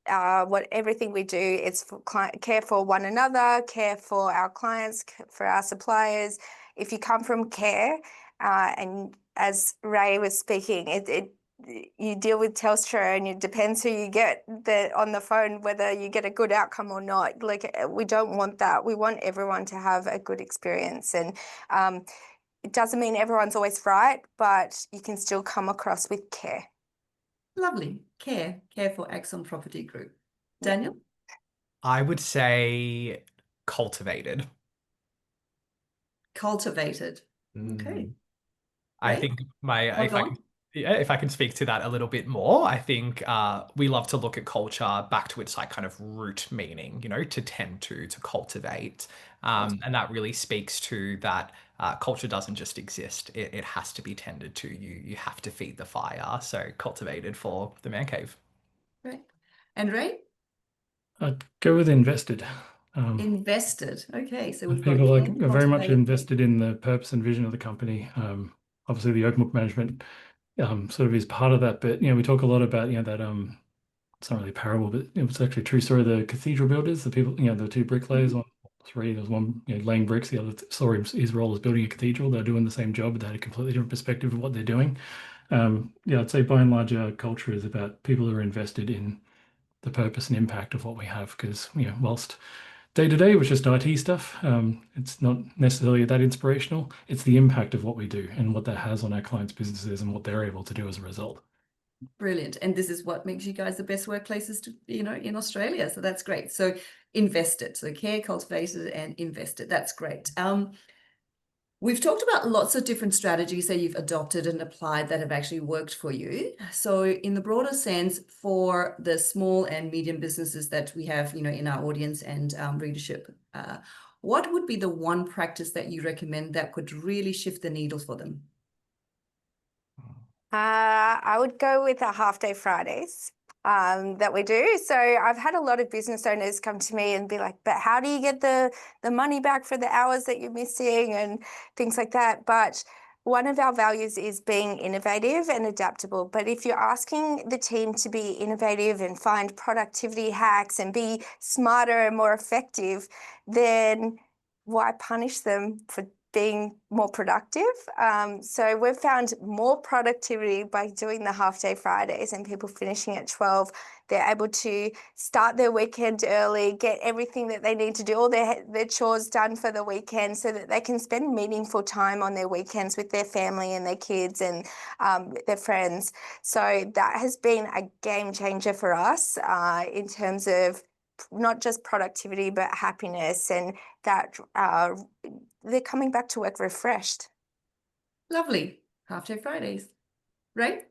what everything we do is for care for one another, care for our clients, for our suppliers. If you come from care, and as Ray was speaking, you deal with Telstra, and it depends who you get on the phone, whether you get a good outcome or not. Like, we don't want that. We want everyone to have a good experience, and it doesn't mean everyone's always right, but you can still come across with care. Lovely. Care for Axon Property Group. Daniel? I would say cultivated. Cultivated. Okay. I Ray? think Go if I can speak to that a little bit more, I think we love to look at culture back to its like kind of root meaning, you know, to tend to cultivate. And that really speaks to that culture doesn't just exist. It has to be tended to. You have to feed the fire. So cultivated for the man cave. Right. And Ray? I'd go with invested. Invested. Okay, so we've got People are care, very much cultivated. invested in the purpose and vision of the company. Obviously, the open book management sort of is part of that. But we talk a lot about that. It's not really a parable, but it was actually a true story. The cathedral builders, the people, the two bricklayers, on three. There was one laying bricks, the other saw his role as building a cathedral. They're doing the same job, but they had a completely different perspective of what they're doing. I'd say by and large, our culture is about people who are invested in the purpose and impact of what we have. Because whilst day to day, it was just IT stuff. It's not necessarily that inspirational. It's the impact of what we do and what that has on our clients' businesses and what they're able to do as a result. Brilliant. And this is what makes you guys the best workplaces to, in Australia. So that's great. So invested. So care, cultivated, and invested. That's great. We've talked about lots of different strategies that you've adopted and applied that have actually worked for you. So in the broader sense, for the small and medium businesses that we have, in our audience and readership, what would be the one practice that you recommend that could really shift the needle for them? I would go with the half-day Fridays that we do. So I've had a lot of business owners come to me and be like, but how do you get the money back for the hours that you're missing and things like that? But one of our values is being innovative and adaptable. But if you're asking the team to be innovative and find productivity hacks and be smarter and more effective, then why punish them for being more productive? So we've found more productivity by doing the half-day Fridays and people finishing at 12. They're able to start their weekend early, get everything that they need to do, all their chores done for the weekend so that they can spend meaningful time on their weekends with their family and their kids and their friends. So that has been a game changer for us in terms of not just productivity, but happiness, and that they're coming back to work refreshed. Lovely. Half-day Fridays. Ray?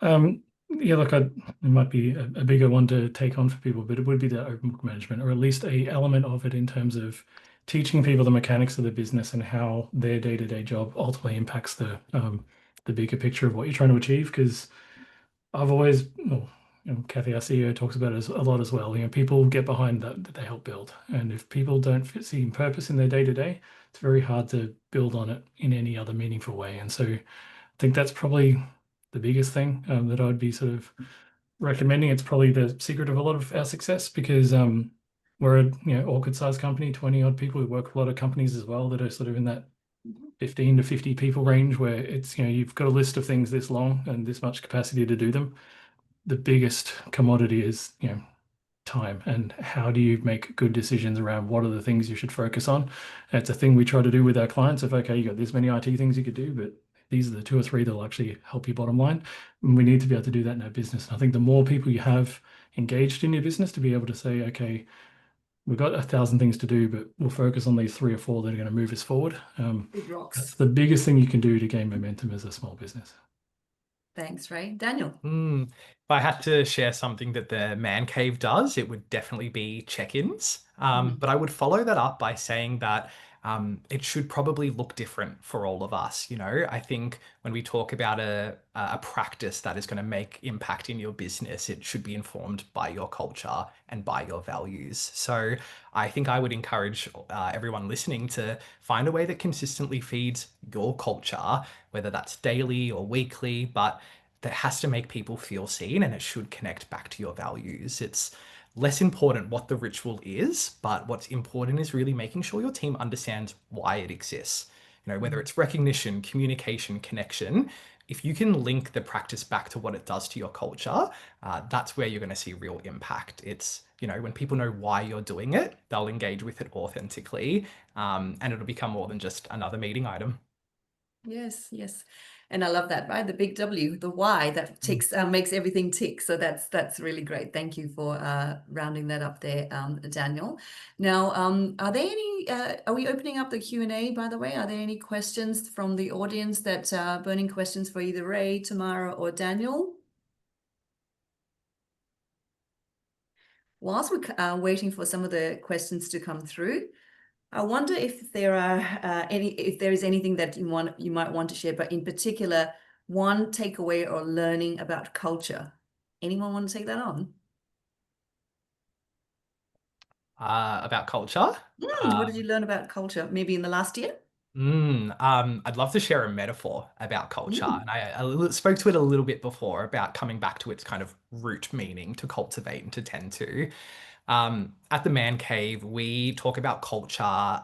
Look, it might be a bigger one to take on for people, but it would be the open book management, or at least a element of it in terms of teaching people the mechanics of the business and how their day-to-day job ultimately impacts the bigger picture of what you're trying to achieve. Because I've always, Kathy, our CEO, talks about it a lot as well. People get behind that they help build, and if people don't see purpose in their day-to-day, it's very hard to build on it in any other meaningful way. And so I think that's probably the biggest thing that I would be sort of recommending. It's probably the secret of a lot of our success, because we're a awkward sized company, 20 odd people. We work with a lot of companies as well that are sort of in that 15 to 50 people range, where it's you've got a list of things this long and this much capacity to do them. The biggest commodity is time, and how do you make good decisions around what are the things you should focus on. And it's a thing we try to do with our clients of, okay, you got this many IT things you could do, but these are the 2 or 3 that'll actually help your bottom line. And we need to be able to do that in our business. And I think the more people you have engaged in your business to be able to say, okay, we've got 1,000 things to do, but we'll focus on these 3 or 4 that are going to move us forward. Big rocks. That's the biggest thing you can do to gain momentum as a small business. Thanks, Ray. Daniel. If I had to share something that the Man Cave does, it would definitely be check-ins. But I would follow that up by saying that it should probably look different for all of us. You know, I think when we talk about a practice that is going to make impact in your business, it should be informed by your culture and by your values. So I think I would encourage everyone listening to find a way that consistently feeds your culture, whether that's daily or weekly, but that has to make people feel seen, and it should connect back to your values. It's less important what the ritual is, but what's important is really making sure your team understands why it exists. You know, whether it's recognition, communication, connection, if you can link the practice back to what it does to your culture, that's where you're going to see real impact. It's, you know, when people know why you're doing it, they'll engage with it authentically, and it'll become more than just another meeting item. Yes, yes. And I love that, right? The big W, the why that ticks, makes everything tick. So that's really great. Thank you for rounding that up there, Daniel. Now, are there any, are we opening up the Q&A, by the way? Are there any questions from the audience that burning questions for either Ray, Tamara, or Daniel? Whilst we're waiting for some of the questions to come through, I wonder if there are if there is anything that you might want to share, but in particular, one takeaway or learning about culture. Anyone want to take that on? About culture? What did you learn about culture? Maybe in the last year? I'd love to share a metaphor about culture. And I spoke to it a little bit before about coming back to its kind of root meaning, to cultivate and to tend to. At the Man Cave, we talk about culture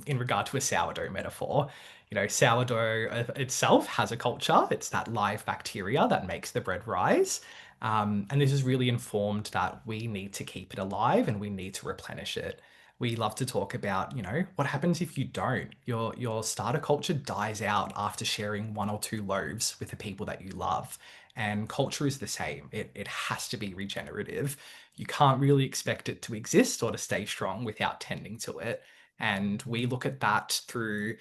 in regard to a sourdough metaphor. You know, sourdough itself has a culture. It's that live bacteria that makes the bread rise. And this is really informed that we need to keep it alive and we need to replenish it. We love to talk about, you know, what happens if you don't? Your starter culture dies out after sharing 1 or 2 loaves with the people that you love. And culture is the same. It has to be regenerative. You can't really expect it to exist or to stay strong without tending to it. And we look at that through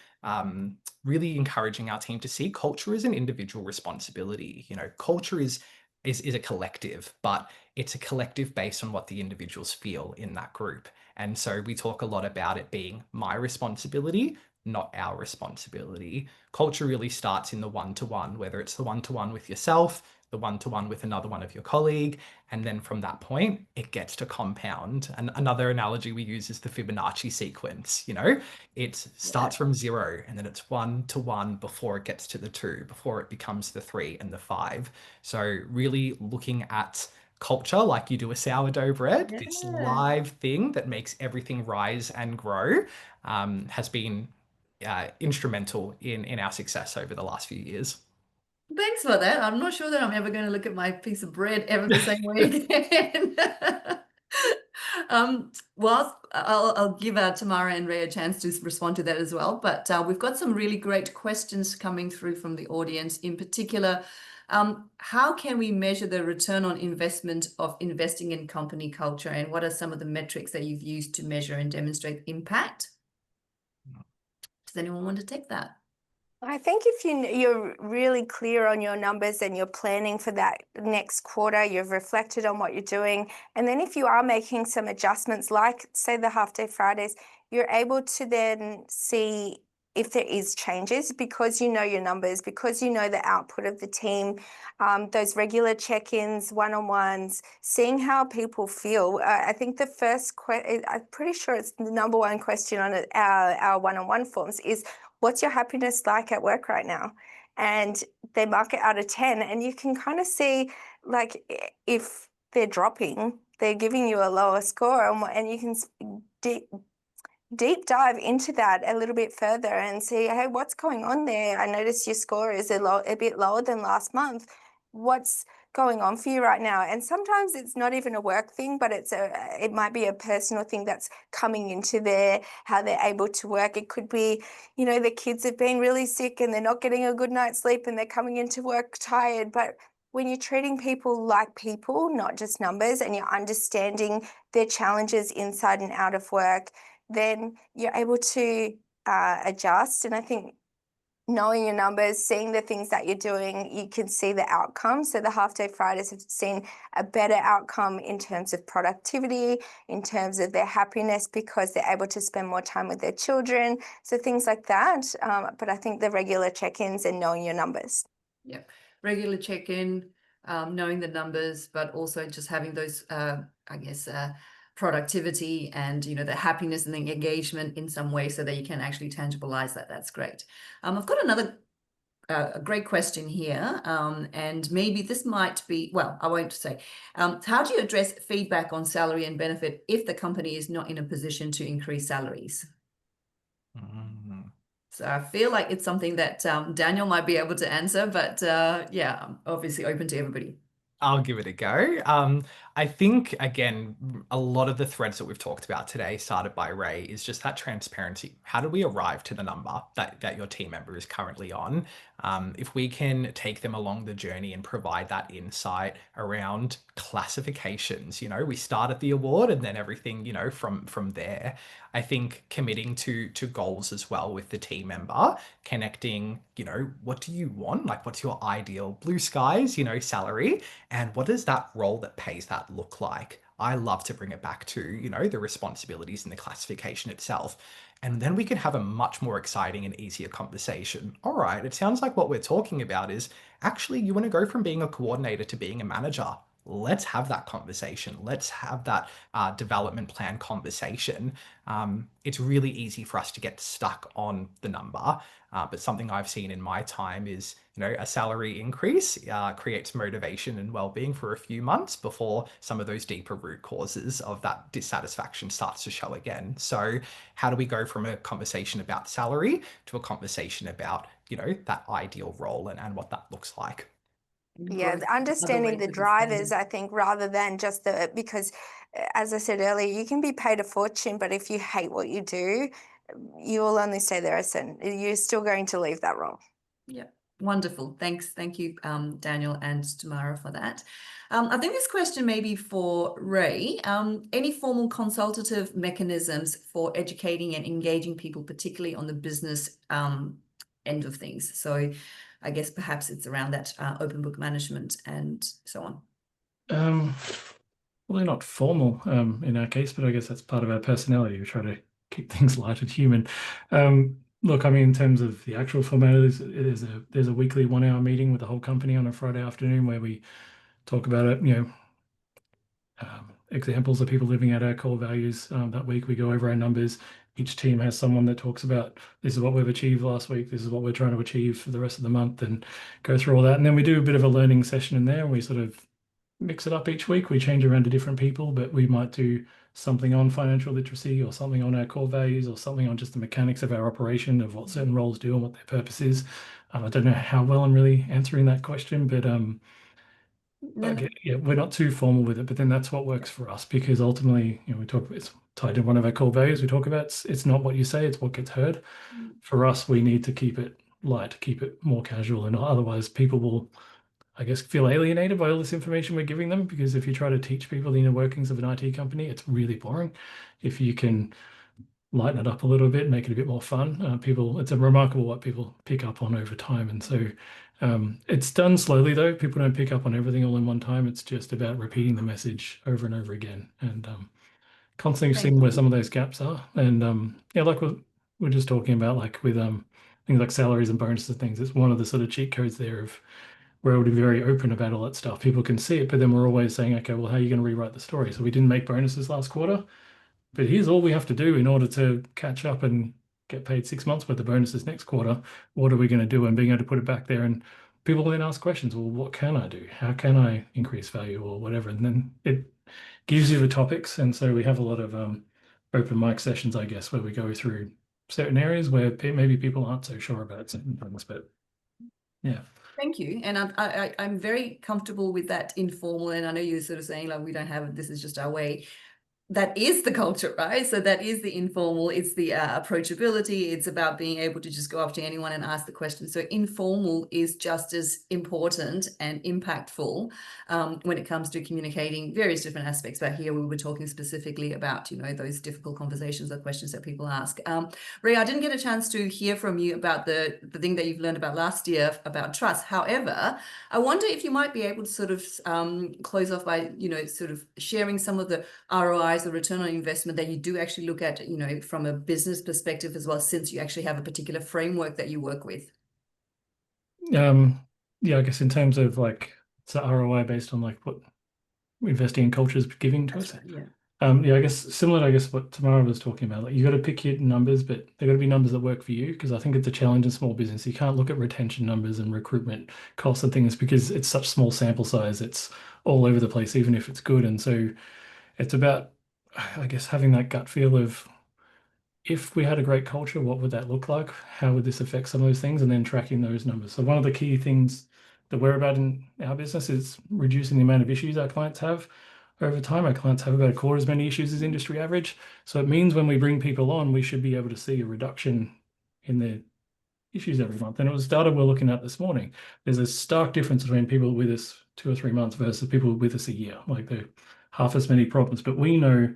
really encouraging our team to see culture as an individual responsibility. You know, culture is a collective, but it's a collective based on what the individuals feel in that group. And so we talk a lot about it being my responsibility, not our responsibility. Culture really starts in the one-to-one, whether it's the one-to-one with yourself, the one-to-one with another one of your colleague, and then from that point, it gets to compound. And another analogy we use is the Fibonacci sequence. You know, it starts from 0, and then it's 1-to-1 before it gets to the 2, before it becomes the 3 and the 5. So really looking at culture like you do a sourdough bread, this live thing that makes everything rise and grow, has been instrumental in our success over the last few years. Thanks for that. I'm not sure that I'm ever going to look at my piece of bread ever the same way again. Well, I'll give Tamara and Ray a chance to respond to that as well. But we've got some really great questions coming through from the audience. In particular, how can we measure the return on investment of investing in company culture? And what are some of the metrics that you've used to measure and demonstrate impact? Does anyone want to take that? I think if you're really clear on your numbers and you're planning for that next quarter, you've reflected on what you're doing. And then if you are making some adjustments, like say the half-day Fridays, you're able to then see if there is changes because you know your numbers, because you know the output of the team, those regular check-ins, one-on-ones, seeing how people feel. I think the first question, I'm pretty sure it's the number 1 question on our one-on-one forms is, what's your happiness like at work right now? And they mark it out of 10, and you can kind of see, like, if they're dropping, they're giving you a lower score, and you can deep dive into that a little bit further and see, hey, what's going on there? I noticed your score is a bit lower than last month. What's going on for you right now? And sometimes it's not even a work thing, but it might be a personal thing that's coming into how they're able to work. It could be, you know, the kids have been really sick and they're not getting a good night's sleep and they're coming into work tired, but when you're treating people like people, not just numbers, and you're understanding their challenges inside and out of work, then you're able to adjust. And I think knowing your numbers, seeing the things that you're doing, you can see the outcome. So the Half Day Fridays have seen a better outcome in terms of productivity, in terms of their happiness, because they're able to spend more time with their children. So things like that. But I think the regular check-ins and knowing your numbers. Yeah, regular check-in, knowing the numbers, but also just having those, I guess, productivity and, you know, the happiness and the engagement in some way so that you can actually tangibilize that. That's great. I've got another a great question here, and maybe this might be, well, I won't say. How do you address feedback on salary and benefit if the company is not in a position to increase salaries? So I feel like it's something that Daniel might be able to answer, but yeah, I'm obviously open to everybody. I'll give it a go. I think, again, a lot of the threads that we've talked about today, started by Ray, is just that transparency. How do we arrive to the number that your team member is currently on? If we can take them along the journey and provide that insight around classifications, you know, we start at the award and then everything, you know, from there. I think committing to goals as well with the team member, connecting, you know, what do you want? Like, what's your ideal blue skies, you know, salary? And what does that role that pays that look like? I love to bring it back to, you know, the responsibilities and the classification itself. And then we can have a much more exciting and easier conversation. All right, it sounds like what we're talking about is actually you want to go from being a coordinator to being a manager. Let's have that conversation. Let's have that development plan conversation. It's really easy for us to get stuck on the number. But something I've seen in my time is, you know, a salary increase creates motivation and well-being for a few months before some of those deeper root causes of that dissatisfaction starts to show again. So how do we go from a conversation about salary to a conversation about, you know, that ideal role and what that looks like? Yeah, understanding the drivers, I think, rather than just because as I said earlier, you can be paid a fortune, but if you hate what you do, you will only stay there you're still going to leave that role. Yeah, wonderful. Thanks. Thank you, Daniel and Tamara, for that. I think this question may be for Ray. Any formal consultative mechanisms for educating and engaging people, particularly on the business end of things? So I guess perhaps it's around that open book management and so on. Well, they're not formal in our case, but I guess that's part of our personality. We try to keep things light and human. Look, I mean, in terms of the actual format, there's a weekly 1 hour meeting with the whole company on a Friday afternoon where we talk about it, you know, examples of people living out our core values. That week we go over our numbers. Each team has someone that talks about, this is what we've achieved last week, this is what we're trying to achieve for the rest of the month, and go through all that. And then we do a bit of a learning session in there, and we sort of mix it up each week. We change around to different people, but we might do something on financial literacy or something on our core values or something on just the mechanics of our operation, of what certain roles do and what their purpose is. I don't know how well I'm really answering that question, but yeah, we're not too formal with it, but then that's what works for us, because ultimately, you know, it's tied to one of our core values we talk about. It's not what you say, it's what gets heard. For us, we need to keep it light, keep it more casual, and otherwise people will, I guess, feel alienated by all this information we're giving them, because if you try to teach people the inner workings of an IT company, it's really boring. If you can lighten it up a little bit, make it a bit more fun, it's remarkable what people pick up on over time. And so it's done slowly though. People don't pick up on everything all in one time. It's just about repeating the message over and over again, and constantly seeing where some of those gaps are. And yeah, like we're just talking about, like with things like salaries and bonuses and things, it's one of the sort of cheat codes there of we're able to be very open about all that stuff. People can see it, but then we're always saying, okay, well, how are you going to rewrite the story? So we didn't make bonuses last quarter, but here's all we have to do in order to catch up and get paid 6 months worth of bonuses next quarter. What are we going to do? And being able to put it back there, and people then ask questions. Well, what can I do? How can I increase value or whatever? And then it gives you the topics. And so we have a lot of open mic sessions, I guess, where we go through certain areas where maybe people aren't so sure about certain things, but yeah. Thank you. And I'm very comfortable with that informal. And I know you're sort of saying, like, we don't have it, this is just our way. that is the culture, right? So that is the informal, it's the approachability, it's about being able to just go up to anyone and ask the question. So informal is just as important and impactful when it comes to communicating various different aspects. But here we were talking specifically about, you know, those difficult conversations or questions that people ask. Ray, I didn't get a chance to hear from you about the thing that you've learned about last year about trust. However, I wonder if you might be able to sort of close off by, you know, sort of sharing some of the ROIs, the return on investment that you do actually look at, you know, from a business perspective as well, since you actually have a particular framework that you work with. Yeah, I guess in terms of like, it's a ROI based on like what investing in culture is giving to us. Right, yeah. Yeah, I guess similar to what Tamara was talking about. Like you got to pick your numbers, but they've got to be numbers that work for you. Because I think it's a challenge in small business. You can't look at retention numbers and recruitment costs and things because it's such small sample size. It's all over the place, even if it's good. And so it's about, I guess, having that gut feel of if we had a great culture, what would that look like? How would this affect some of those things? And then tracking those numbers. So one of the key things that we're about in our business is reducing the amount of issues our clients have over time. Our clients have about a quarter as many issues as industry average. So it means when we bring people on, we should be able to see a reduction in their issues every month. And it was data we're looking at this morning. There's a stark difference between people with us 2 or 3 months versus people with us a year. Like they're half as many problems. But we know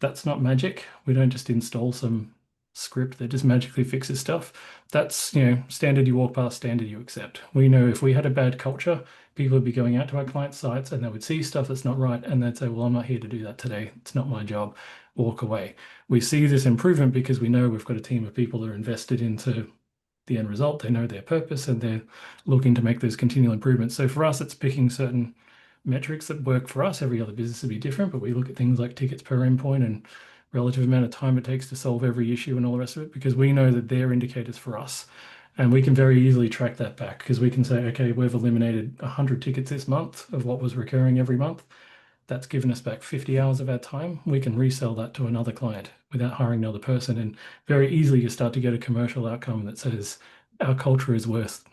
that's not magic. We don't just install some script that just magically fixes stuff. That's, you know, standard you walk past, standard you accept. We know if we had a bad culture, people would be going out to our client sites and they would see stuff that's not right and they'd say, well, I'm not here to do that today. It's not my job. Walk away. We see this improvement because we know we've got a team of people that are invested into the end result. They know their purpose and they're looking to make those continual improvements. So for us, it's picking certain metrics that work for us. Every other business would be different, but we look at things like tickets per endpoint and relative amount of time it takes to solve every issue and all the rest of it, because we know that they're indicators for us. And we can very easily track that back because we can say, okay, we've eliminated 100 tickets this month of what was recurring every month. That's given us back 50 hours of our time. We can resell that to another client without hiring another person. And very easily you start to get a commercial outcome that says our culture is worth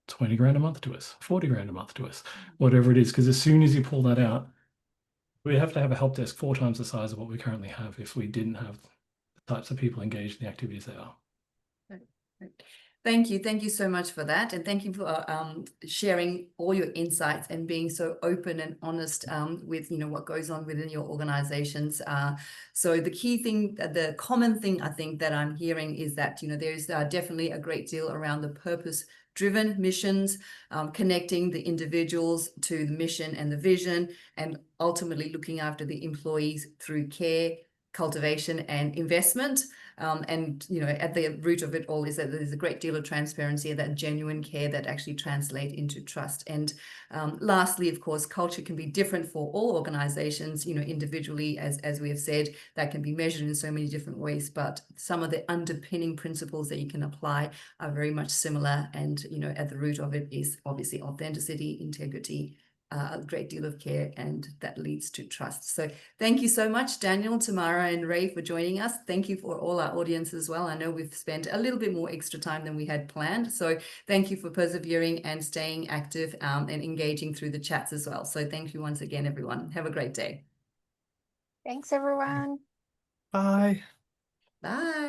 20 grand a month to us, 40 grand a month to us, whatever it is. Because as soon as you pull that out, we have to have a help desk 4 times the size of what we currently have if we didn't have the types of people engaged in the activities they are. Thank you. Thank you so much for that. And thank you for sharing all your insights and being so open and honest with, you know, what goes on within your organizations. So the key thing, the common thing I think that I'm hearing is that, you know, there's definitely a great deal around the purpose-driven missions, connecting the individuals to the mission and the vision, and ultimately looking after the employees through care, cultivation, and investment. And, you know, at the root of it all is that there's a great deal of transparency and that genuine care that actually translate into trust. And lastly, of course, culture can be different for all organizations, you know, individually, as we have said, that can be measured in so many different ways, but some of the underpinning principles that you can apply are very much similar. And, you know, at the root of it is obviously authenticity, integrity, a great deal of care, and that leads to trust. So thank you so much, Daniel, Tamara, and Ray, for joining us. Thank you for all our audience as well. I know we've spent a little bit more extra time than we had planned. So thank you for persevering and staying active and engaging through the chats as well. So thank you once again, everyone. Have a great day. Thanks, everyone. Bye. Bye.